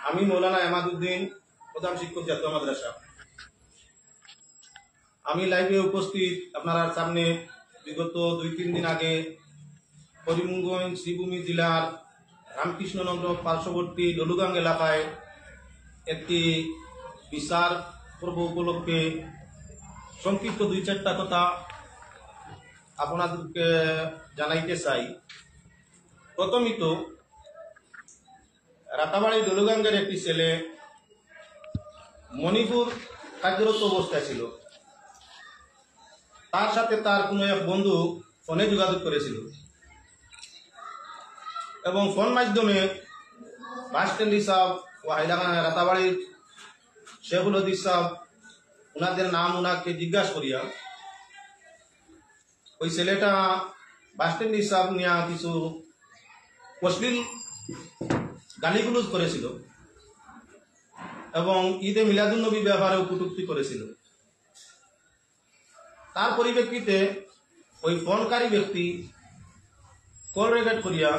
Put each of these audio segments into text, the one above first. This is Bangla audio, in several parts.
আমি মৌলানা এমাদউদ্দিন, প্রধান শিক্ষক জাতীয় মাদ্রাসা। আমি লাইভে উপস্থিত আপনার সামনে বিগত 2-3 দিন আগে করিমগঞ্জ শ্রীভূমি জেলার রামকৃষ্ণনগর পার্শ্ববর্তী ললুগাং এলাকায় একটি বিচার পর্ব উপলক্ষে সংক্ষিপ্ত 2-4টা কথা আপনাদেরকে জানাইতে চাই। প্রথমত, রাতাবাড়ি ললুগাঙ্গের একটি ছেলে মণিপুর কার্যরত অবস্থায় ছিল। তার সাথে তার কোনো এক বন্ধু ফোনে যোগাযোগ করেছিল এবং ফোন মাধ্যমে বাস স্ট্যান্ড হিসাব ও হাইলাকান্দি রাতাবাড়ির শেখুল হদিস সাহেব ওনাদের নাম ওনাকে জিজ্ঞাসা করিয়া ওই ছেলেটা বাস স্ট্যান্ড হিসাব নিয়ে কিছু অশ্লীল গালিগুলোজ করেছিল এবং ঈদে মিলাদুন্নবী ব্যবহারেও কটূক্তি করেছিল। তার পরিপ্রেক্ষিতে ওই ফোনকারী ব্যক্তি কল রেকর্ড করিয়া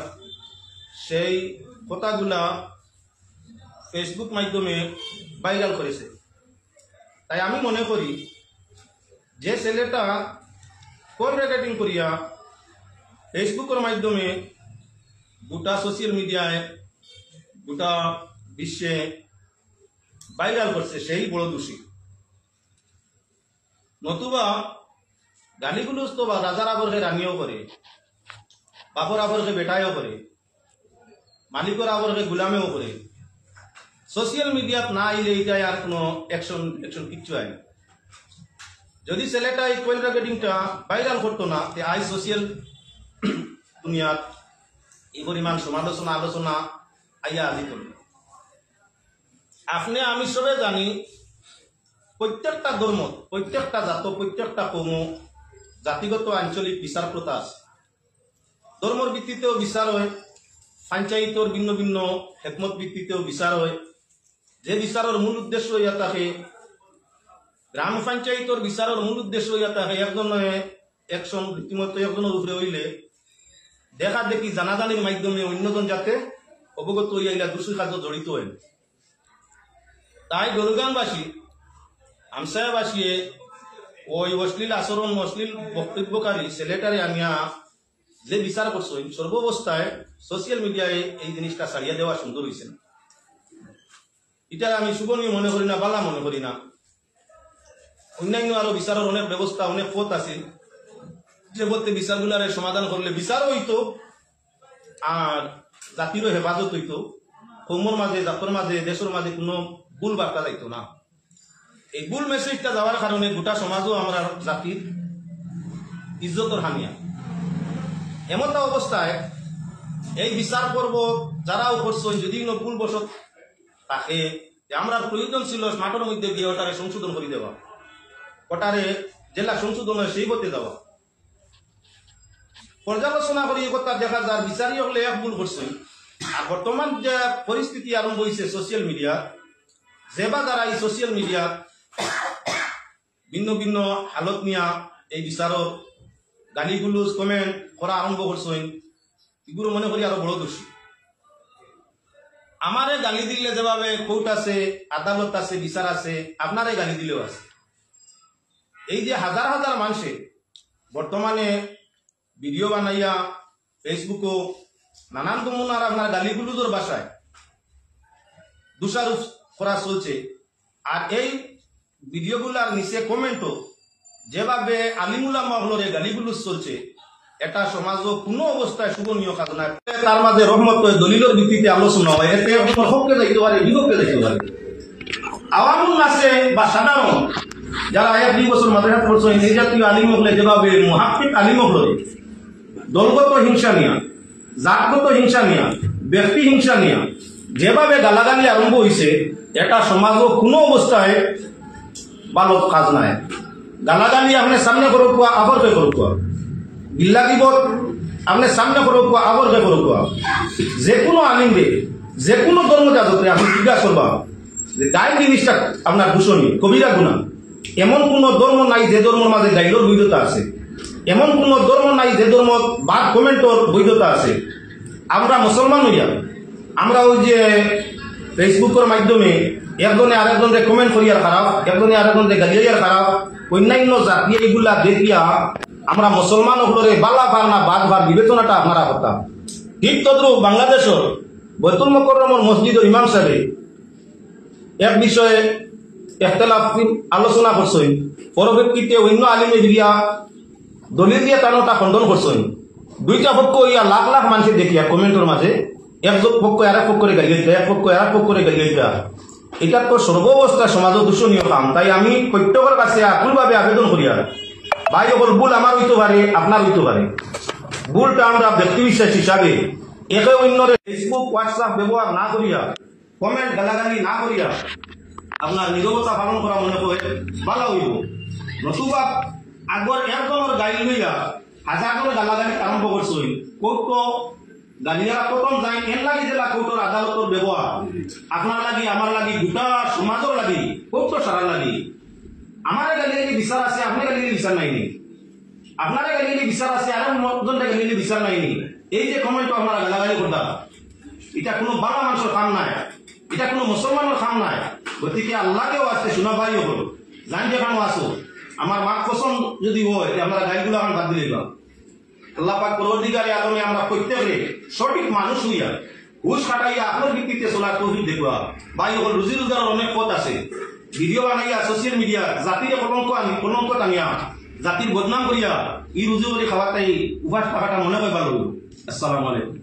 সেই কথাগুলা ফেসবুক মাধ্যমে ভাইরাল করেছে। তাই আমি মনে করি যে ছেলেটা কল রেকর্ডিং করিয়া ফেসবুকের মাধ্যমে গোটা সোশ্যাল মিডিয়ায় গোটা বিশ্বে ভাইরাল করছে, সেই বড় দোষী। নতুবা গালিগুলোজ তো বা রাজার আবরকে রানিও করে, বাপর আবরকে বেটাইও করে, মালিকর আবরকে গুলামেও করে। সোশ্যাল মিডিয়াত না আইলে এটাই আর কোনো অ্যাকশন কিচ্ছু হয় না। যদি ছেলেটা এই কয়েল রেকর্ডিংটা ভাইরাল করতো না, তে আই সোশ্যাল দুনিয়াত এই পরিমাণ সমালোচনা আলোচনা আইয়া আজি করবে। আপনি আমি সবে জানি প্রত্যেকটা ধর্ম, প্রত্যেকটা জাত, প্রত্যেকটা কৌম জাতিগত আঞ্চলিক বিচার প্রথা আছে। ধর্মর ভিত্তিতেও বিচার হয়, পঞ্চায়েতর ভিন্ন ভিন্ন হেকমত ভিত্তিতেও বিচার হয়। যে বিচারের মূল উদ্দেশ্য হইয়া থাকে, গ্রাম পঞ্চায়েতর বিচারের মূল উদ্দেশ্য হইয়া থাকে একজনে একশন রীতিমতো একজনের উপরে হইলে দেখা দেখি জানাজানির মাধ্যমে অন্যজন যাতে অবগত হইয়া ইলা দোষী কার্য জড়িত হয়। তাই ললুগাংবাসী আমসায়াবাসী ওই অশ্লীল আচরণ, অশ্লীল বক্তব্যকারী ছেলেটারে আনিয়া যে বিচার করছেন, সর্বাবস্থায় সোশ্যাল মিডিয়ায় এই জিনিসটা ছাড়িয়ে দেওয়া সুন্দর হয়েছে। এটা আমি শুভনীয় মনে করি না, বালা মনে করি না। অন্যান্য আরো বিচারের অনেক ব্যবস্থা, অনেক পথ আছে যে পথে বিচারগুলারে সমাধান করলে বিচারও হইতো আর জাতিরও হেফাজত হইতো। কৌমর মাঝে, জাতর মাঝে, দেশের মাঝে কোনো ভুল বার্তা যাইতো না। এই ভুল মেসেজটা যাওয়ার কারণে গোটা সমাজও আমরা জাতির ইজ্জতর হানিয়া। এমন অবস্থায় এই বিচার পর্ব যারাও করছেন, যদি ভুল বসত তাকে আমরা প্রয়োজন ছিল স্মার্টের মধ্যে গিয়ে ওটারে সংশোধন করে দেওয়া, ওটারে জেলা সংশোধন হয় সেই পথে দেওয়া। পর্যালোচনা করি এই কথা দেখা যায় বিচারী হলে এক ভুল করছেন। আর বর্তমান যে পরিস্থিতি আরম্ভ হয়েছে সোশ্যাল মিডিয়া, যেবা দ্বারা এই সোশ্যাল মিডিয়া ভিন্ন ভিন্ন হালত নিয়া এই বিচারক গালিগুলোজ কমেন্ট করা আরম্ভ করছেন, এগুলো মনে করি আরো বড় দোষী। আমারে গালি দিলে যেভাবে কোর্ট আছে, আদালত আছে, বিচার আছে, আপনারে গালি দিলেও আছে। এই যে হাজার হাজার মানুষে বর্তমানে ভিডিও বানাইয়া ফেসবুকও নানান নমুনার আপনার গালিগুলোজের ভাষায় দোষারোপ করা চলছে। আর এই ভিডিওগুলার নিচে কমেন্টও যেভাবে আলিমুল্লাহ মহলরে গালিগুলোজ চলছে, এটা সমাজও কোনো অবস্থায় শুভনীয় কাজ নয়। তার মাঝে রহমত দলিলের ভিত্তিতে আলোচনা হয়, এতে হককে যাইতে পারে, বিপক্ষে যাইতে পারে। আওয়ামুল নাসে বা সাধারণ যারা 1-2 বছর মাদ্রাসা পড়ছেন, এই জাতীয় আলিম হলে যেভাবে মুহাক্কিক আলিম হলে দলগত হিংসা নিয়া, জাতগত হিংসা নিয়া, ব্যক্তি হিংসা নিয়া যেভাবে গালাগালি আরম্ভ হয়েছে, এটা সমাজও কোনো অবস্থায় ভালো কাজ নাই। গালাগালি আপনি সামনে করুক, আবরকে করুক, বিল্লা দিবত আপনি সামনে করুক, আবরকে করুক। যে কোনো আলিমে, যে কোনো ধর্মযাজকে আপনি জিজ্ঞাসা করবা যে গাইল জিনিসটা আপনার দূষণী, কবিরা গুণা। এমন কোন ধর্ম নাই যে ধর্মের মাঝে গাইলর বৈধতা আছে, এমন কোন ধর্ম নাই যে ধর্ম বাদ কমেন্টর বৈধতা আছে। আমরা মুসলমান হইয়া আমরা ওই যে ফেসবুকের মাধ্যমে একজনে আরেকজনকে কমেন্ট করিয়ার খারাপ, একজনে আরেকজনকে গালিয়ার খারাপ, অন্যান্য জাতি এইগুলা দেখিয়া আমরা মুসলমান হলরে বালা ভার না বাদ ভার বিবেচনাটা আপনারা করতাম। ঠিক তদ্রুপ বাংলাদেশের বৈতুল মুকাররমের মসজিদের ইমাম সাহেব এক বিষয়ে ইখতিলাফ আলোচনা করছেন, পরবর্তীতে অন্য আলিমে দিয়া দলিল দিয়া তানোটা খণ্ডন করছেন। দুইটা পক্ষ ইয়া লাখ লাখ মানুষের দেখিয়া কমেন্টের মাঝে এক পক্ষ আর এক পক্ষরে গালিয়ে দেয়, এক পক্ষ আর এক পক্ষরে গালিয়ে দেয়। এটা তো সর্বাবস্থা সমাজের দূষণীয় কাম। তাই আমি প্রত্যেকের কাছে আকুলভাবে আবেদন করিয়া, ভাই ওর ভুল আমার হইতে পারে, আপনার হইতে পারে, ভুলটা আমরা ব্যক্তি বিশ্বাস হিসাবে একে অন্যরে ফেসবুক হোয়াটসঅ্যাপ ব্যবহার না করিয়া, কমেন্ট গালাগালি না করিয়া আপনার নীরবতা পালন করা মনে করে ভালো হইব। নতুবা আগর একজনের গাড়ি লইয়া হাজার করে গালাগালি আরম্ভ করছে। কৌট গালিয়ারা প্রথম যাই এর লাগি জেলা কৌটর আদালতের ব্যবহার আপনার লাগি আমার লাগি গোটা সমাজের লাগি কৌট সারা লাগি। আমার গালিয়ে বিচার আছে, আপনার গালিয়ে বিচার নাইনি, আপনারা গালিয়ে বিচার আছে, আর জনটা গালিয়ে বিচার নাইনি। এই যে কমেন্ট আপনারা গালাগালি করতা, এটা কোনো ভালো মানুষের কাম নাই, এটা কোনো মুসলমানের কাম নাই। গতিকে আল্লাহকেও আসতে শোনা পাই হল জান যেখানে আসো আমার মাক পছন্দ যদি হয় আমরা গাড়িগুলো আমার বাদ দিলে আল্লাহ পাক পরবর্তীকালে আলমে আমরা প্রত্যেকে সঠিক মানুষ হইয়া ঘুষ খাটাইয়া আপনার ভিত্তিতে চলার তৌফিক দেখুয়া। ভাই হল রুজি রোজগারের অনেক পথ আছে। ভিডিও বানাইয়া সোশ্যাল মিডিয়া জাতির কলঙ্ক টানিয়া জাতির বদনাম করিয়া ই রুজি করে খাওয়াটাই উপাস থাকাটা মনে হয় ভালো। আসসালামু আলাইকুম।